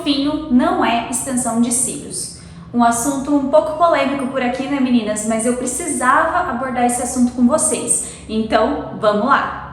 tufinho não é extensão de cílios. Um assunto um pouco polêmico por aqui, né, meninas? Mas eu precisava abordar esse assunto com vocês. Então, vamos lá!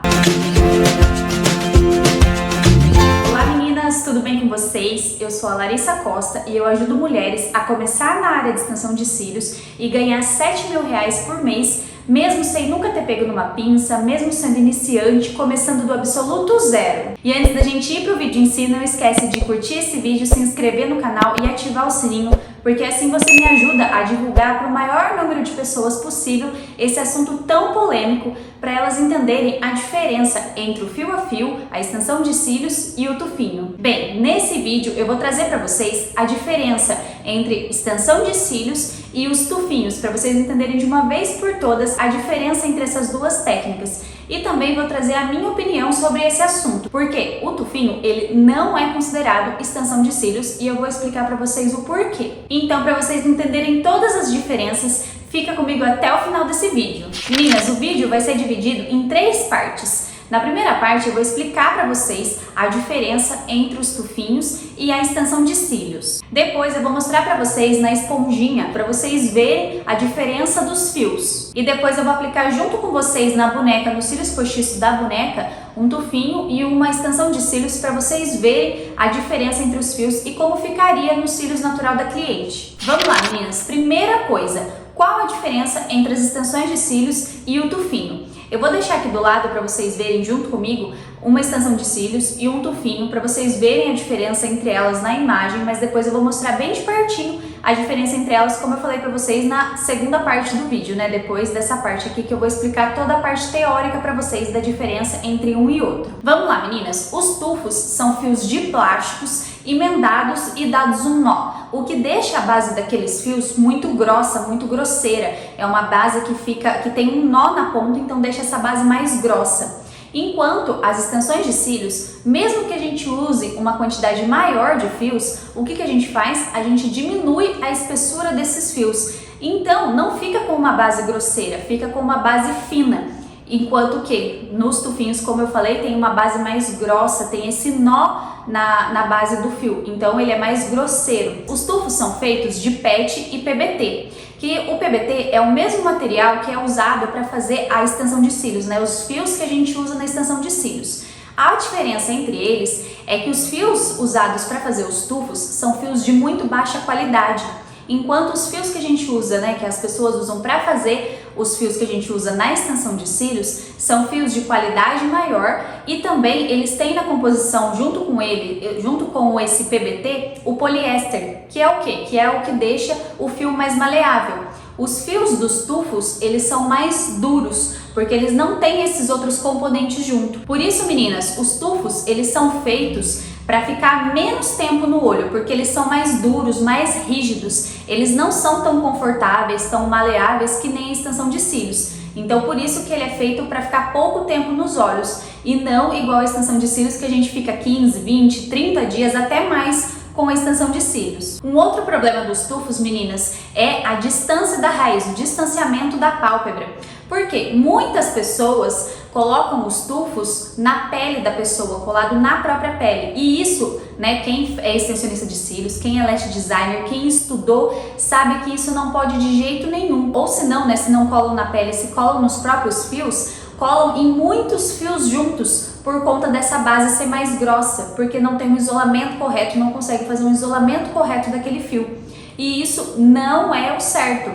Olá, meninas! Tudo bem com vocês? Eu sou a Larissa Costa e eu ajudo mulheres a começar na área de extensão de cílios e ganhar R$7.000 por mês, mesmo sem nunca ter pego numa pinça, mesmo sendo iniciante, começando do absoluto zero. E antes da gente ir pro vídeo em si, não esquece de curtir esse vídeo, se inscrever no canal e ativar o sininho, porque assim você me ajuda a divulgar para o maior número de pessoas possível esse assunto tão polêmico, para elas entenderem a diferença entre o fio a fio, a extensão de cílios e o tufinho. Bem, nesse vídeo eu vou trazer para vocês a diferença entre extensão de cílios e os tufinhos, para vocês entenderem de uma vez por todas a diferença entre essas duas técnicas. E também vou trazer a minha opinião sobre esse assunto, porque o tufinho ele não é considerado extensão de cílios e eu vou explicar para vocês o porquê. Então, para vocês entenderem todas as diferenças, fica comigo até o final desse vídeo. Meninas, o vídeo vai ser dividido em 3 partes. Na primeira parte eu vou explicar para vocês a diferença entre os tufinhos e a extensão de cílios. Depois eu vou mostrar para vocês na esponjinha, para vocês verem a diferença dos fios. E depois eu vou aplicar junto com vocês na boneca, nos cílios postiços da boneca, um tufinho e uma extensão de cílios para vocês verem a diferença entre os fios e como ficaria no cílios natural da cliente. Vamos lá, meninas. Primeira coisa, qual a diferença entre as extensões de cílios e o tufinho? Eu vou deixar aqui do lado para vocês verem junto comigo uma extensão de cílios e um tufinho para vocês verem a diferença entre elas na imagem, mas depois eu vou mostrar bem de pertinho a diferença entre elas, como eu falei para vocês na segunda parte do vídeo, né? Depois dessa parte aqui que eu vou explicar toda a parte teórica para vocês da diferença entre um e outro. Vamos lá, meninas! Os tufos são fios de plásticos emendados e dados um nó, o que deixa a base daqueles fios muito grossa, muito grosseira. É uma base que tem um nó na ponta, então deixa essa base mais grossa. Enquanto as extensões de cílios, mesmo que a gente use uma quantidade maior de fios, o que a gente faz? A gente diminui a espessura desses fios. Então, não fica com uma base grosseira, fica com uma base fina. Enquanto que nos tufinhos, como eu falei, tem uma base mais grossa, tem esse nó na base do fio, então ele é mais grosseiro. Os tufos são feitos de PET e PBT, que o PBT é o mesmo material que é usado para fazer a extensão de cílios, né? Os fios que a gente usa na extensão de cílios. A diferença entre eles é que os fios usados para fazer os tufos são fios de muito baixa qualidade, enquanto os fios que a gente usa, né, que as pessoas usam para fazer os fios que a gente usa na extensão de cílios, são fios de qualidade maior e também eles têm na composição, junto com esse PBT, o poliéster, que é o quê? Que é o que deixa o fio mais maleável. Os fios dos tufos, eles são mais duros, porque eles não têm esses outros componentes junto. Por isso, meninas, os tufos, eles são feitos para ficar menos tempo no olho, porque eles são mais duros, mais rígidos. Eles não são tão confortáveis, tão maleáveis que nem a extensão de cílios. Então, por isso que ele é feito para ficar pouco tempo nos olhos e não igual a extensão de cílios que a gente fica 15, 20, 30 dias, até mais com a extensão de cílios. Um outro problema dos tufos, meninas, é a distância da raiz, o distanciamento da pálpebra. Porque muitas pessoas colocam os tufos na pele da pessoa, colado na própria pele. E isso, né, quem é extensionista de cílios, quem é lash designer, quem estudou, sabe que isso não pode de jeito nenhum. Ou se não, né, se não colam na pele, se colam nos próprios fios, colam em muitos fios juntos, por conta dessa base ser mais grossa, porque não tem um isolamento correto, não consegue fazer um isolamento correto daquele fio. E isso não é o certo,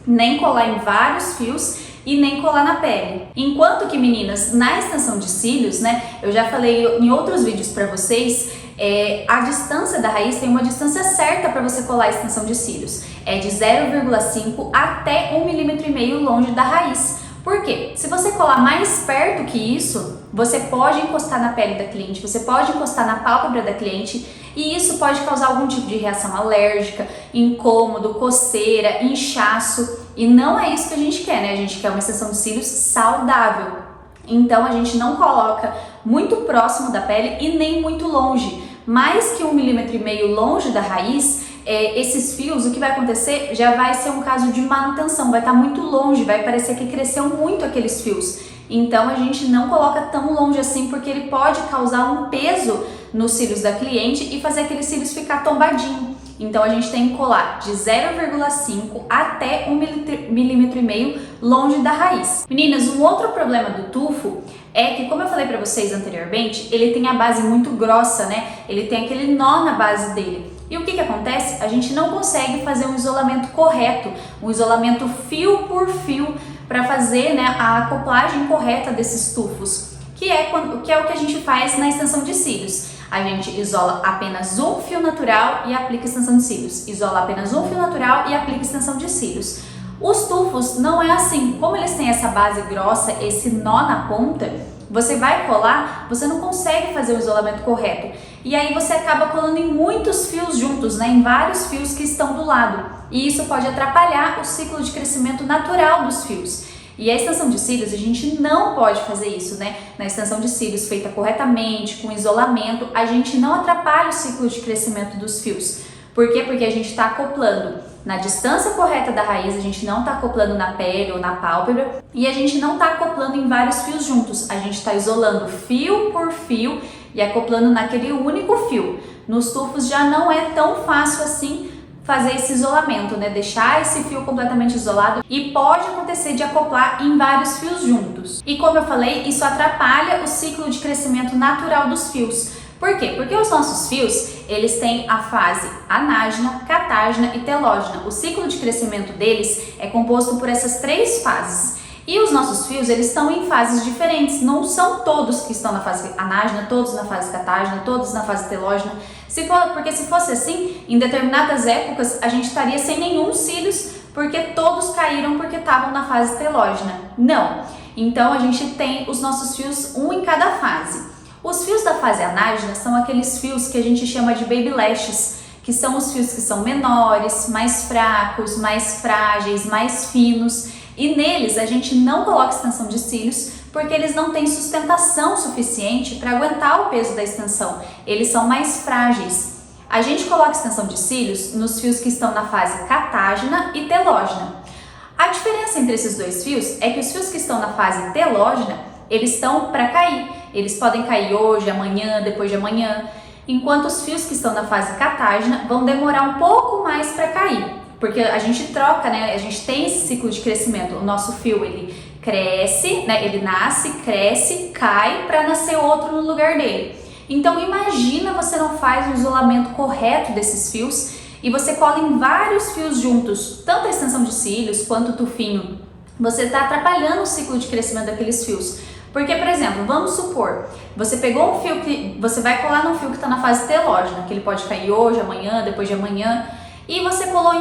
nem colar em vários fios e nem colar na pele. Enquanto que, meninas, na extensão de cílios, né, eu já falei em outros vídeos para vocês, a distância da raiz tem uma distância certa para você colar a extensão de cílios. É de 0,5 até 1,5 mm longe da raiz. Por quê? Se você colar mais perto que isso, você pode encostar na pele da cliente, você pode encostar na pálpebra da cliente e isso pode causar algum tipo de reação alérgica, incômodo, coceira, inchaço. E não é isso que a gente quer, né? A gente quer uma extensão de cílios saudável. Então a gente não coloca muito próximo da pele e nem muito longe. Mais que 1,5 mm longe da raiz, esses fios, o que vai acontecer já vai ser um caso de manutenção, vai estar muito longe, vai parecer que cresceu muito aqueles fios. Então a gente não coloca tão longe assim porque ele pode causar um peso nos cílios da cliente e fazer aqueles cílios ficar tombadinho. Então a gente tem que colar de 0,5 até 1,5 milímetro longe da raiz. Meninas, um outro problema do tufo é que, como eu falei para vocês anteriormente, ele tem a base muito grossa, né? Ele tem aquele nó na base dele. E o que acontece? A gente não consegue fazer um isolamento correto, um isolamento fio por fio para fazer, né, a acoplagem correta desses tufos, que é o que a gente faz na extensão de cílios. A gente isola apenas um fio natural e aplica extensão de cílios. Isola apenas um fio natural e aplica extensão de cílios. Os tufos não é assim. Como eles têm essa base grossa, esse nó na ponta, você vai colar, você não consegue fazer o isolamento correto. E aí você acaba colando em muitos fios juntos, né? Em vários fios que estão do lado. E isso pode atrapalhar o ciclo de crescimento natural dos fios. E a extensão de cílios, a gente não pode fazer isso, né? Na extensão de cílios feita corretamente, com isolamento, a gente não atrapalha o ciclo de crescimento dos fios. Por quê? Porque a gente está acoplando na distância correta da raiz, a gente não está acoplando na pele ou na pálpebra e a gente não está acoplando em vários fios juntos. A gente está isolando fio por fio e acoplando naquele único fio. Nos tufos já não é tão fácil assim fazer esse isolamento, né? Deixar esse fio completamente isolado e pode acontecer de acoplar em vários fios juntos. E como eu falei, isso atrapalha o ciclo de crescimento natural dos fios. Por quê? Porque os nossos fios, eles têm a fase anágena, catágena e telógena. O ciclo de crescimento deles é composto por essas três fases. E os nossos fios, eles estão em fases diferentes, não são todos que estão na fase anágena, todos na fase catágena, todos na fase telógena. Porque se fosse assim, em determinadas épocas, a gente estaria sem nenhum cílios, porque todos caíram porque estavam na fase telógena. Não. Então, a gente tem os nossos fios, um em cada fase. Os fios da fase anágena são aqueles fios que a gente chama de baby lashes, que são os fios que são menores, mais fracos, mais frágeis, mais finos. E neles a gente não coloca extensão de cílios porque eles não têm sustentação suficiente para aguentar o peso da extensão. Eles são mais frágeis. A gente coloca extensão de cílios nos fios que estão na fase catágena e telógena. A diferença entre esses dois fios é que os fios que estão na fase telógena, eles estão para cair. Eles podem cair hoje, amanhã, depois de amanhã. Enquanto os fios que estão na fase catágena vão demorar um pouco mais para cair. Porque a gente troca, né? A gente tem esse ciclo de crescimento. O nosso fio, ele cresce, né? Ele nasce, cresce, cai para nascer outro no lugar dele. Então imagina você não faz o isolamento correto desses fios e você cola em vários fios juntos, tanto a extensão de cílios quanto o tufinho. Você está atrapalhando o ciclo de crescimento daqueles fios. Porque, por exemplo, vamos supor, você pegou um fio que você vai colar num fio que está na fase telógena, que ele pode cair hoje, amanhã, depois de amanhã. E você colou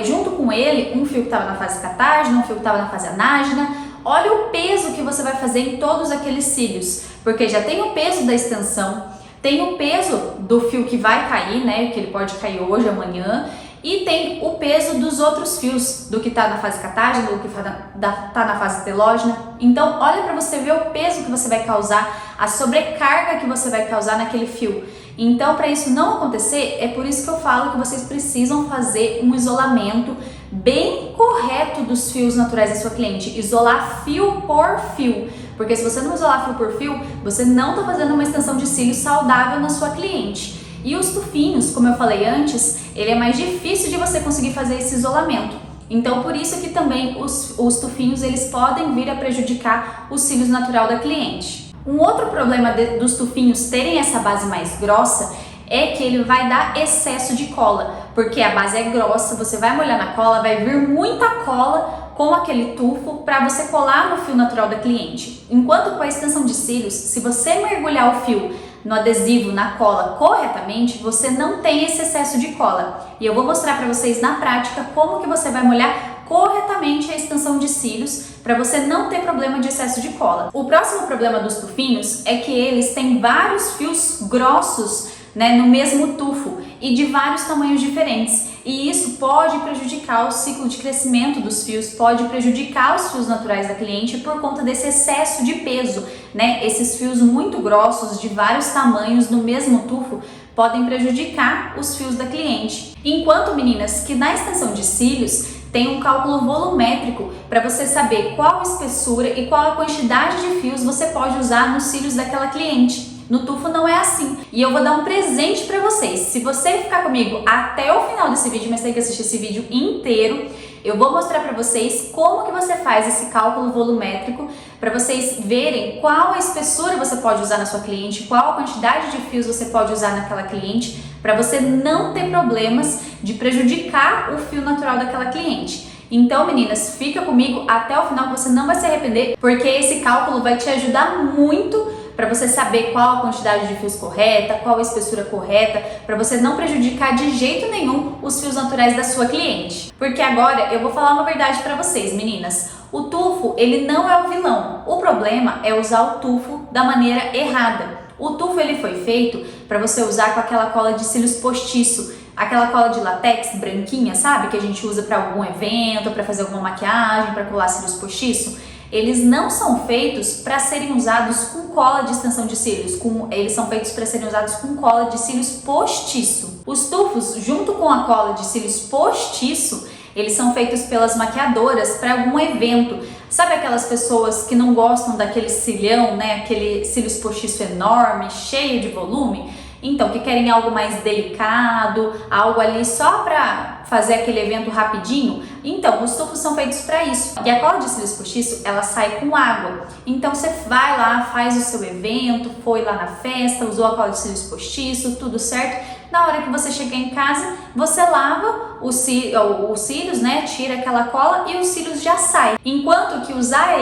junto com ele um fio que estava na fase catágena, um fio que estava na fase anágena. Olha o peso que você vai fazer em todos aqueles cílios, porque já tem o peso da extensão, tem o peso do fio que vai cair, né, que ele pode cair hoje, amanhã, e tem o peso dos outros fios, do que está na fase catágena, do que está na fase telógena. Então, olha para você ver o peso que você vai causar, a sobrecarga que você vai causar naquele fio. Então, para isso não acontecer, é por isso que eu falo que vocês precisam fazer um isolamento bem correto dos fios naturais da sua cliente. Isolar fio por fio. Porque se você não isolar fio por fio, você não está fazendo uma extensão de cílios saudável na sua cliente. E os tufinhos, como eu falei antes, ele é mais difícil de você conseguir fazer esse isolamento. Então, por isso que também os tufinhos, eles podem vir a prejudicar o cílios natural da cliente. Um outro problema dos tufinhos terem essa base mais grossa é que ele vai dar excesso de cola, porque a base é grossa, você vai molhar na cola, vai vir muita cola com aquele tufo para você colar no fio natural da cliente. Enquanto com a extensão de cílios, se você mergulhar o fio no adesivo, na cola corretamente, você não tem esse excesso de cola. E eu vou mostrar para vocês na prática como que você vai molhar corretamente a extensão de cílios para você não ter problema de excesso de cola. O próximo problema dos tufinhos é que eles têm vários fios grossos, né, no mesmo tufo e de vários tamanhos diferentes. E isso pode prejudicar o ciclo de crescimento dos fios, pode prejudicar os fios naturais da cliente por conta desse excesso de peso, né? Esses fios muito grossos, de vários tamanhos no mesmo tufo, podem prejudicar os fios da cliente. Enquanto, meninas, que na extensão de cílios tem um cálculo volumétrico para você saber qual a espessura e qual a quantidade de fios você pode usar nos cílios daquela cliente. No tufo não é assim. E eu vou dar um presente pra vocês. Se você ficar comigo até o final desse vídeo, mas tem que assistir esse vídeo inteiro, eu vou mostrar para vocês como que você faz esse cálculo volumétrico, para vocês verem qual a espessura você pode usar na sua cliente, qual a quantidade de fios você pode usar naquela cliente, para você não ter problemas de prejudicar o fio natural daquela cliente. Então, meninas, fica comigo até o final que você não vai se arrepender, porque esse cálculo vai te ajudar muito para você saber qual a quantidade de fios correta, qual a espessura correta, para você não prejudicar de jeito nenhum os fios naturais da sua cliente. Porque agora eu vou falar uma verdade para vocês, meninas. O tufo, ele não é o vilão. O problema é usar o tufo da maneira errada. O tufo, ele foi feito para você usar com aquela cola de cílios postiço, aquela cola de látex branquinha, sabe? Que a gente usa para algum evento, para fazer alguma maquiagem, para colar cílios postiço. Eles não são feitos para serem usados com cola de extensão de cílios, eles são feitos para serem usados com cola de cílios postiço. Os tufos, junto com a cola de cílios postiço, eles são feitos pelas maquiadoras para algum evento. Sabe aquelas pessoas que não gostam daquele cilhão, né? Aquele cílios postiço enorme, cheio de volume? Então, que querem algo mais delicado, algo ali só para fazer aquele evento rapidinho. Então, os tufos são feitos para isso. E a cola de cílios postiço, ela sai com água. Então, você vai lá, faz o seu evento, foi lá na festa, usou a cola de cílios postiço, tudo certo. Na hora que você chegar em casa, você lava os cílios, né? Tira aquela cola e os cílios já saem. Enquanto que usar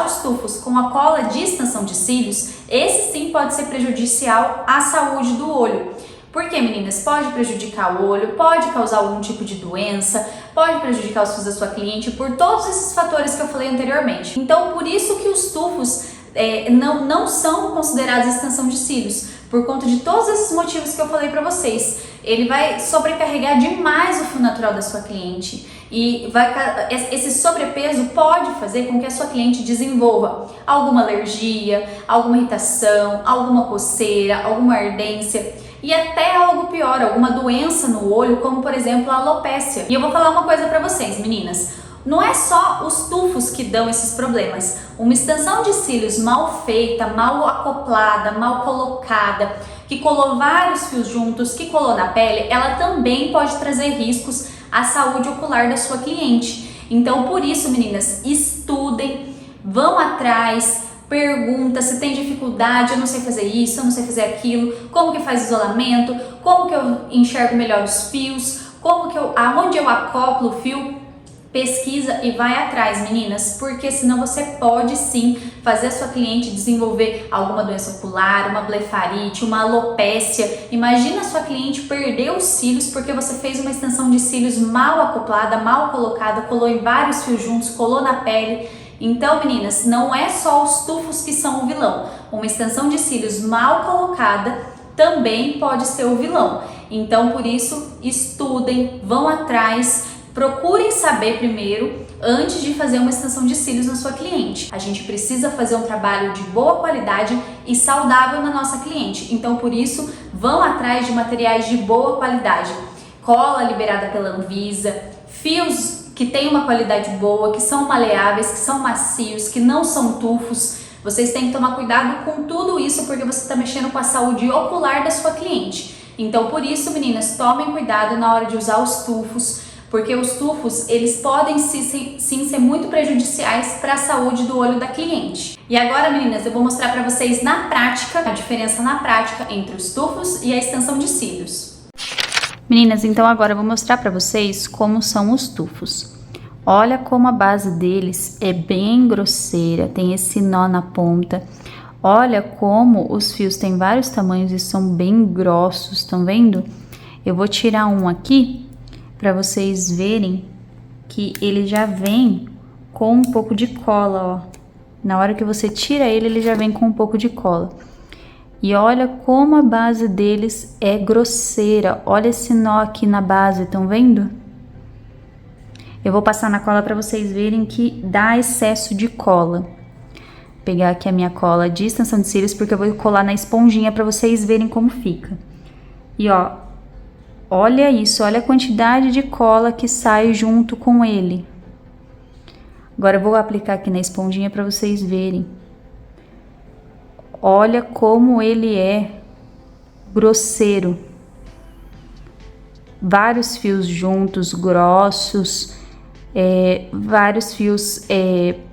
os tufos com a cola de extensão de cílios, esse sim pode ser prejudicial à saúde do olho. Porque, meninas, pode prejudicar o olho, pode causar algum tipo de doença, pode prejudicar os fios da sua cliente, por todos esses fatores que eu falei anteriormente. Então, por isso que os tufos não são considerados extensão de cílios, por conta de todos esses motivos que eu falei pra vocês. Ele vai sobrecarregar demais o fio natural da sua cliente e esse sobrepeso pode fazer com que a sua cliente desenvolva alguma alergia, alguma irritação, alguma coceira, alguma ardência e até algo pior, alguma doença no olho, como por exemplo a alopécia. E eu vou falar uma coisa pra vocês, meninas. Não é só os tufos que dão esses problemas. Uma extensão de cílios mal feita, mal acoplada, mal colocada, que colou vários fios juntos, que colou na pele, ela também pode trazer riscos à saúde ocular da sua cliente. Então, por isso, meninas, estudem, vão atrás, pergunta se tem dificuldade, eu não sei fazer isso, eu não sei fazer aquilo, como que faz isolamento, como que eu enxergo melhor os fios, aonde eu acoplo o fio. Pesquisa e vai atrás, meninas, porque senão você pode sim fazer a sua cliente desenvolver alguma doença ocular, uma blefarite, uma alopécia. Imagina a sua cliente perder os cílios porque você fez uma extensão de cílios mal acoplada, mal colocada, colou em vários fios juntos, colou na pele. Então, meninas, não é só os tufos que são o vilão. Uma extensão de cílios mal colocada também pode ser o vilão. Então, por isso, estudem, vão atrás. Procurem saber primeiro, antes de fazer uma extensão de cílios na sua cliente. A gente precisa fazer um trabalho de boa qualidade e saudável na nossa cliente. Então, por isso, vão atrás de materiais de boa qualidade. Cola liberada pela Anvisa, fios que têm uma qualidade boa, que são maleáveis, que são macios, que não são tufos. Vocês têm que tomar cuidado com tudo isso, porque você está mexendo com a saúde ocular da sua cliente. Então, por isso, meninas, tomem cuidado na hora de usar os tufos, porque os tufos, eles podem sim ser muito prejudiciais para a saúde do olho da cliente. E agora, meninas, eu vou mostrar para vocês na prática, a diferença na prática entre os tufos e a extensão de cílios. Meninas, então agora eu vou mostrar para vocês como são os tufos. Olha como a base deles é bem grosseira, tem esse nó na ponta. Olha como os fios têm vários tamanhos e são bem grossos, estão vendo? Eu vou tirar um aqui para vocês verem que ele já vem com um pouco de cola, ó. Na hora que você tira ele, ele já vem com um pouco de cola. E olha como a base deles é grosseira. Olha esse nó aqui na base, estão vendo? Eu vou passar na cola para vocês verem que dá excesso de cola. Vou pegar aqui a minha cola de extensão de cílios, porque eu vou colar na esponjinha para vocês verem como fica. E ó, olha isso, olha a quantidade de cola que sai junto com ele. Agora eu vou aplicar aqui na esponjinha para vocês verem. Olha como ele é grosseiro. Vários fios juntos, grossos, vários fios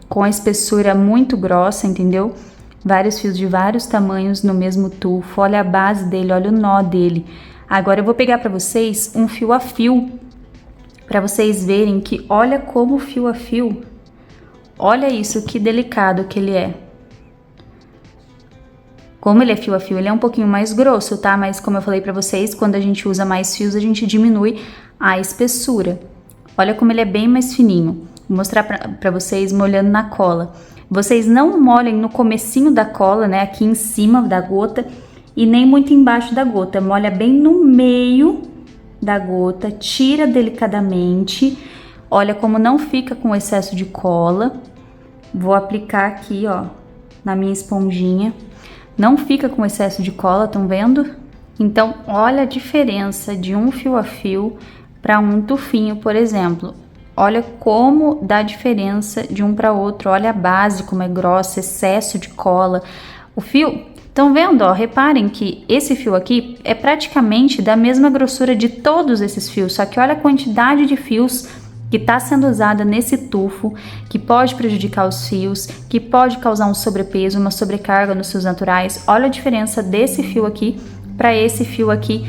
com a espessura muito grossa, entendeu? Vários fios de vários tamanhos no mesmo tufo. Olha a base dele, olha o nó dele. Agora eu vou pegar para vocês um fio a fio, para vocês verem que olha como fio a fio, olha isso, que delicado que ele é. Como ele é fio a fio, ele é um pouquinho mais grosso, tá? Mas como eu falei pra vocês, quando a gente usa mais fios, a gente diminui a espessura. Olha como ele é bem mais fininho. Vou mostrar pra vocês molhando na cola. Vocês não molhem no comecinho da cola, né? Aqui em cima da gota e nem muito embaixo da gota. Molha bem no meio da gota, tira delicadamente. Olha como não fica com excesso de cola. Vou aplicar aqui, ó, na minha esponjinha. Não fica com excesso de cola, estão vendo? Então, olha a diferença de um fio a fio para um tufinho, por exemplo. Olha como dá diferença de um para outro. Olha a base, como é grossa, excesso de cola. O fio, estão vendo? Ó, reparem que esse fio aqui é praticamente da mesma grossura de todos esses fios, só que olha a quantidade de fios que está sendo usada nesse tufo, que pode prejudicar os fios, que pode causar um sobrepeso, uma sobrecarga nos fios naturais. Olha a diferença desse fio aqui para esse fio aqui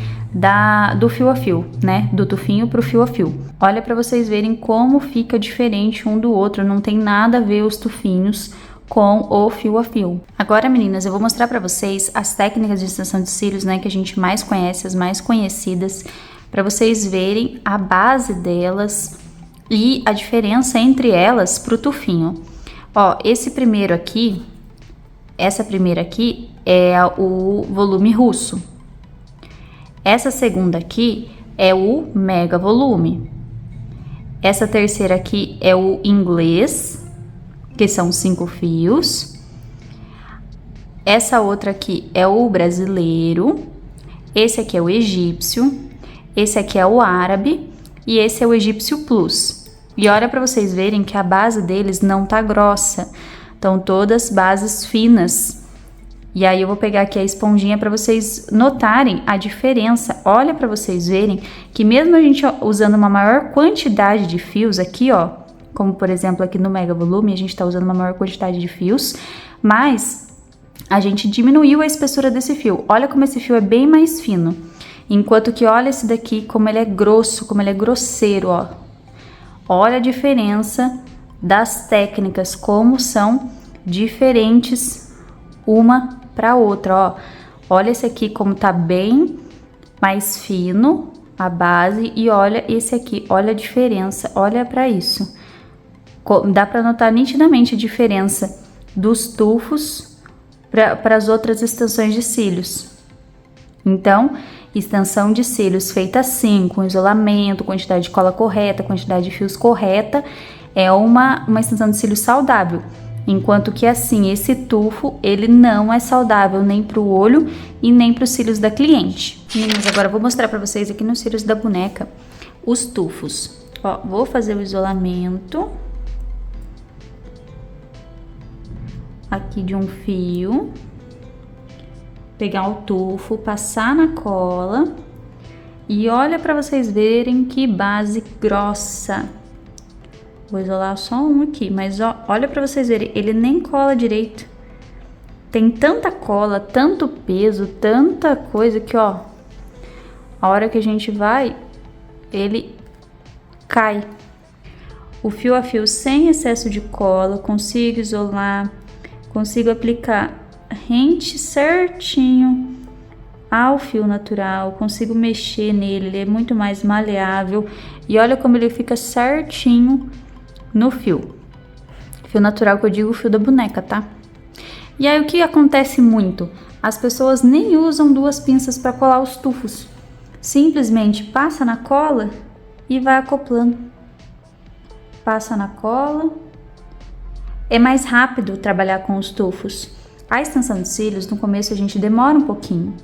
do fio a fio, né? Do tufinho para o fio a fio. Olha para vocês verem como fica diferente um do outro, não tem nada a ver os tufinhos com o fio a fio. Agora, meninas, eu vou mostrar para vocês as técnicas de extensão de cílios, né, que a gente mais conhece, as mais conhecidas, para vocês verem a base delas e a diferença entre elas pro tufinho. Ó, essa primeira aqui é o volume russo. Essa segunda aqui é o mega volume. Essa terceira aqui é o inglês, que são 5 fios. Essa outra aqui é o brasileiro. Esse aqui é o egípcio. Esse aqui é o árabe. E esse é o egípcio plus. E olha para vocês verem que a base deles não tá grossa, estão todas bases finas. E aí eu vou pegar aqui a esponjinha para vocês notarem a diferença. Olha para vocês verem que mesmo a gente usando uma maior quantidade de fios aqui, ó, como por exemplo aqui no mega volume, a gente tá usando uma maior quantidade de fios, mas a gente diminuiu a espessura desse fio. Olha como esse fio é bem mais fino. Enquanto que olha esse daqui como ele é grosso, como ele é grosseiro, ó. Olha a diferença das técnicas, como são diferentes uma para outra, ó. Olha esse aqui como tá bem mais fino a base e olha esse aqui, olha a diferença, olha para isso. Dá para notar nitidamente a diferença dos tufos para as outras extensões de cílios. Então, extensão de cílios feita assim, com isolamento, quantidade de cola correta, quantidade de fios correta, é uma extensão de cílios saudável. Enquanto que assim, esse tufo, ele não é saudável nem para o olho e nem para os cílios da cliente. Meninas, agora eu vou mostrar para vocês aqui nos cílios da boneca os tufos. Ó, vou fazer o isolamento aqui de um fio. Pegar o tufo, passar na cola e olha para vocês verem que base grossa. Vou isolar só um aqui, mas ó, olha para vocês verem, ele nem cola direito. Tem tanta cola, tanto peso, tanta coisa que ó, a hora que a gente vai, ele cai. O fio a fio sem excesso de cola, consigo isolar, consigo aplicar rente certinho ao fio natural, consigo mexer nele, ele é muito mais maleável e olha como ele fica certinho no fio. Fio natural que eu digo, o fio da boneca, tá? E aí o que acontece muito? As pessoas nem usam 2 pinças para colar os tufos, simplesmente passa na cola e vai acoplando. Passa na cola. É mais rápido trabalhar com os tufos. A extensão de cílios, no começo a gente demora um pouquinho.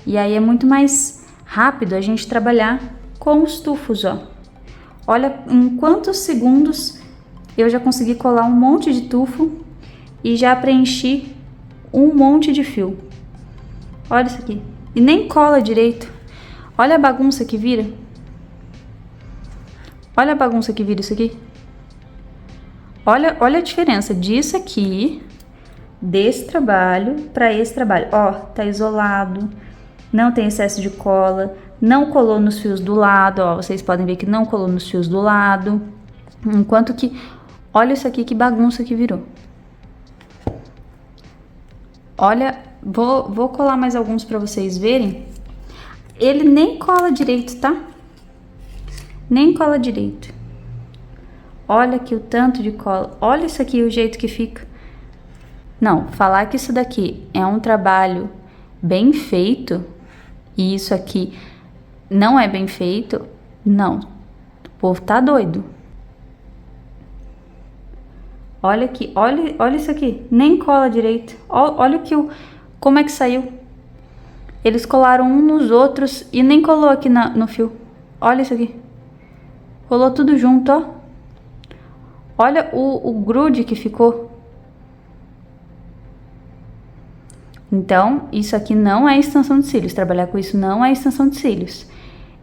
E aí é muito mais rápido a gente trabalhar com os tufos, ó. Olha em quantos segundos eu já consegui colar um monte de tufo e já preenchi um monte de fio. Olha isso aqui. E nem cola direito. Olha a bagunça que vira. Olha a bagunça que vira isso aqui. Olha a diferença disso aqui, desse trabalho para esse trabalho. Ó, tá isolado, não tem excesso de cola, não colou nos fios do lado, ó, vocês podem ver que não colou nos fios do lado. Enquanto que, olha isso aqui, que bagunça que virou. Olha, vou colar mais alguns para vocês verem. Ele nem cola direito, tá? Nem cola direito. Olha aqui o tanto de cola. Olha isso aqui, o jeito que fica. Não, falar que isso daqui é um trabalho bem feito e isso aqui não é bem feito, não. O povo tá doido. Olha aqui, olha isso aqui. Nem cola direito. Olha como é que saiu. Eles colaram um nos outros e nem colou aqui no fio. Olha isso aqui. Colou tudo junto, ó. Olha o grude que ficou. Então, isso aqui não é extensão de cílios. Trabalhar com isso não é extensão de cílios.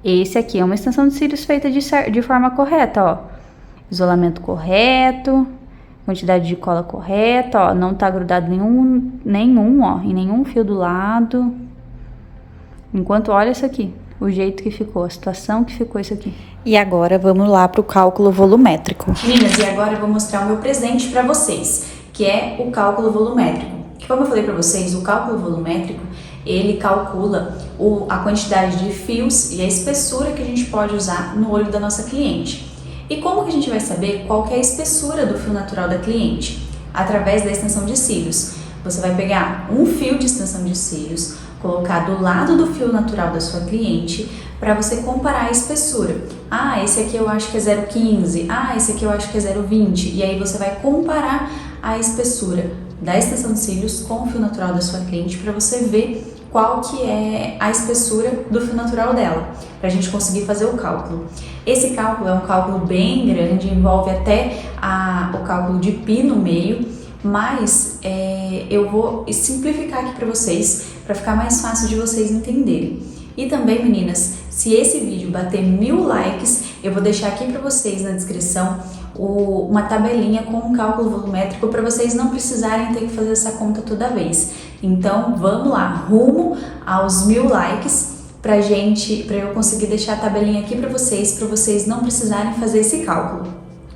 Esse aqui é uma extensão de cílios feita de forma correta, ó. Isolamento correto, quantidade de cola correta, ó. Não tá grudado nenhum, ó, em nenhum fio do lado. Enquanto, olha isso aqui. O jeito que ficou, a situação que ficou isso aqui. E agora vamos lá para o cálculo volumétrico. Meninas, e agora eu vou mostrar o meu presente para vocês, que é o cálculo volumétrico. Que, como eu falei para vocês, o cálculo volumétrico, ele calcula a quantidade de fios e a espessura que a gente pode usar no olho da nossa cliente. E como que a gente vai saber qual que é a espessura do fio natural da cliente? Através da extensão de cílios. Você vai pegar um fio de extensão de cílios, colocar do lado do fio natural da sua cliente para você comparar a espessura. Ah, esse aqui eu acho que é 0,15, ah, esse aqui eu acho que é 0,20, e aí você vai comparar a espessura da extensão de cílios com o fio natural da sua cliente para você ver qual que é a espessura do fio natural dela, para a gente conseguir fazer o cálculo. Esse cálculo é um cálculo bem grande, envolve até o cálculo de π no meio, mas eu vou simplificar aqui para vocês, para ficar mais fácil de vocês entenderem. E também, meninas, se esse vídeo bater 1000 likes, eu vou deixar aqui para vocês na descrição uma tabelinha com um cálculo volumétrico para vocês não precisarem ter que fazer essa conta toda vez. Então, vamos lá, rumo aos 1000 likes para eu conseguir deixar a tabelinha aqui para vocês não precisarem fazer esse cálculo.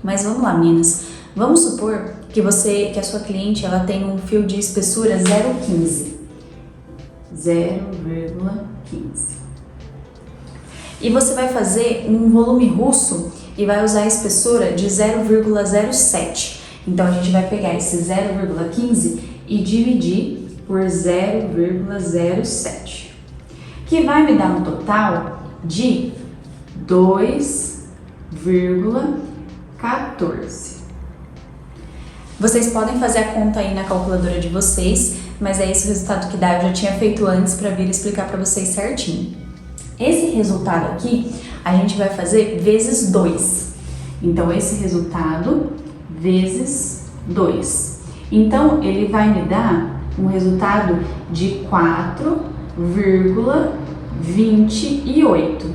Mas vamos lá, meninas. Vamos supor que a sua cliente ela tem um fio de espessura 0,15. 0,15. E você vai fazer um volume russo e vai usar a espessura de 0,07. Então, a gente vai pegar esse 0,15 e dividir por 0,07, que vai me dar um total de 2,14. Vocês podem fazer a conta aí na calculadora de vocês, mas é esse o resultado que dá. Eu já tinha feito antes para vir explicar para vocês certinho. Esse resultado aqui, a gente vai fazer vezes 2. Então, esse resultado vezes 2. Então, ele vai me dar um resultado de 4,28.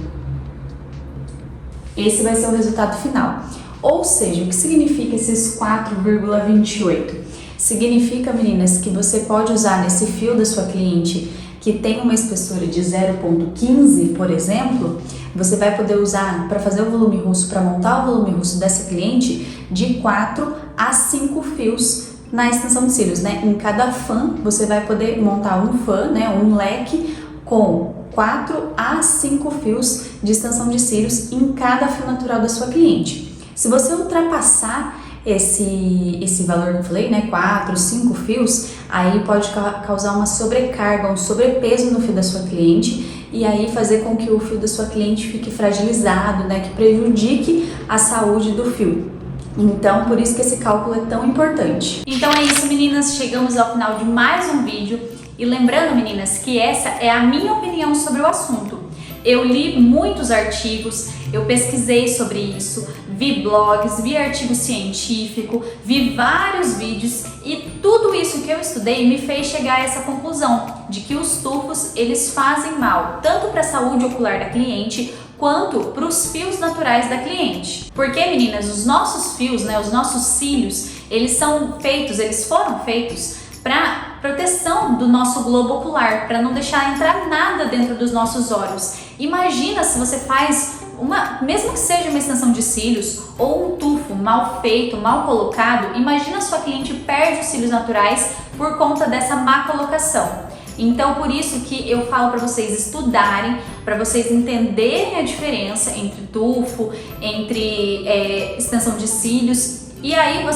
Esse vai ser o resultado final. Ou seja, o que significa esses 4,28? Significa, meninas, que você pode usar nesse fio da sua cliente que tem uma espessura de 0,15, por exemplo, você vai poder usar para fazer o volume russo, para montar o volume russo dessa cliente, de 4 a 5 fios na extensão de cílios, né? Em cada fã, você vai poder montar um fã, né? Um leque com 4 a 5 fios de extensão de cílios em cada fio natural da sua cliente. Se você ultrapassar esse valor que eu falei, né, 4, 5 fios, aí pode causar uma sobrecarga, um sobrepeso no fio da sua cliente e aí fazer com que o fio da sua cliente fique fragilizado, né, que prejudique a saúde do fio. Então, por isso que esse cálculo é tão importante. Então é isso, meninas, chegamos ao final de mais um vídeo. E lembrando, meninas, que essa é a minha opinião sobre o assunto. Eu li muitos artigos, eu pesquisei sobre isso, vi blogs, vi artigo científico, vi vários vídeos e tudo isso que eu estudei me fez chegar a essa conclusão de que os tufos eles fazem mal tanto para a saúde ocular da cliente quanto para os fios naturais da cliente. Porque, meninas, os nossos fios, os nossos cílios, eles foram feitos para proteção do nosso globo ocular, para não deixar entrar nada dentro dos nossos olhos. Imagina se você faz mesmo que seja uma extensão de cílios ou um tufo mal feito, mal colocado, imagina a sua cliente perde os cílios naturais por conta dessa má colocação. Então, por isso que eu falo para vocês estudarem, para vocês entenderem a diferença entre tufo, entre extensão de cílios. E aí,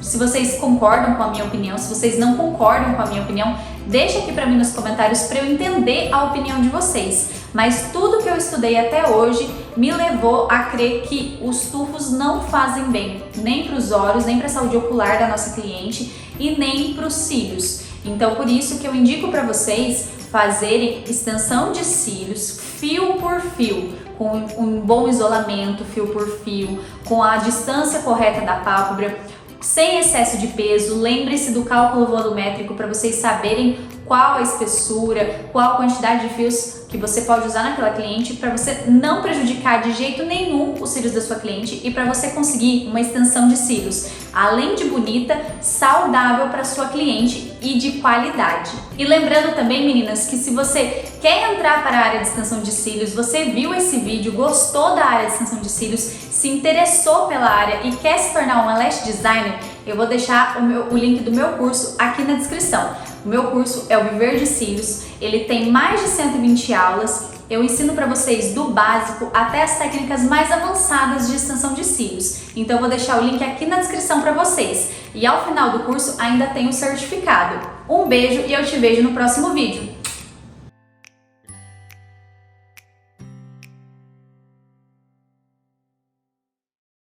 se vocês concordam com a minha opinião, se vocês não concordam com a minha opinião, deixa aqui para mim nos comentários para eu entender a opinião de vocês. Mas tudo que eu estudei até hoje me levou a crer que os tufos não fazem bem, nem para os olhos, nem para a saúde ocular da nossa cliente e nem para os cílios. Então, por isso que eu indico para vocês fazerem extensão de cílios fio por fio, com um bom isolamento, fio por fio, com a distância correta da pálpebra, sem excesso de peso. Lembre-se do cálculo volumétrico para vocês saberem qual a espessura, qual a quantidade de fios que você pode usar naquela cliente para você não prejudicar de jeito nenhum os cílios da sua cliente e para você conseguir uma extensão de cílios, além de bonita, saudável para sua cliente e de qualidade. E lembrando também, meninas, que se você quer entrar para a área de extensão de cílios, você viu esse vídeo, gostou da área de extensão de cílios, se interessou pela área e quer se tornar uma lash designer, eu vou deixar o link do meu curso aqui na descrição. O meu curso é o Viver de Cílios, ele tem mais de 120 aulas, eu ensino para vocês do básico até as técnicas mais avançadas de extensão de cílios. Então eu vou deixar o link aqui na descrição para vocês. E ao final do curso ainda tem o certificado. Um beijo e eu te vejo no próximo vídeo.